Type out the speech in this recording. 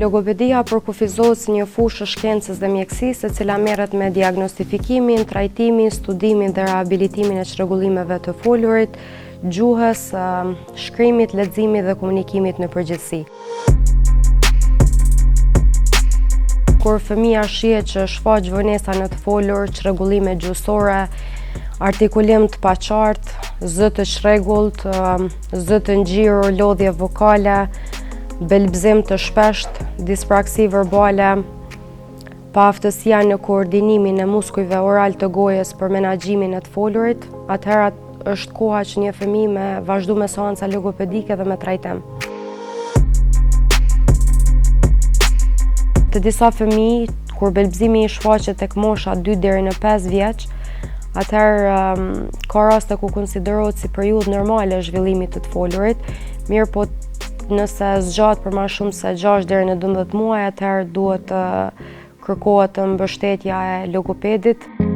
Logopedia përkufizohet si një fushë shkencës dhe mjekësisë e cila merret me diagnostifikimin, trajtimin, studimin dhe rehabilitimin e çrregullimeve të folurit, gjuhës, shkrimit, leximit dhe komunikimit në përgjithësi. Kur fëmia shihet që shfaq vonesa në të folur, çrregullime gjuhësore, artikulim të paqartë, zë të çrregullt, zë të ngjirur, lodhje vokale, belbzim të shpesht, dispraksi verbale, paaftësia në koordinimin e muskujve oral të gojës për menaxhimin e të folurit, atëherë është koha që një fëmijë me vazhdu me seanca logopedike dhe me trajtim. Të disa fëmijë, kur belbzimi i shfaqet tek mosha 2 deri në 5 vjeç, atëherë ka raste ku konsiderohet si periudhë normale e zhvillimit të folurit, mirë po nëse zgjat për më shumë se 6 deri në 12 muaj, atëherë duhet kërkohet mbështetja e logopedit.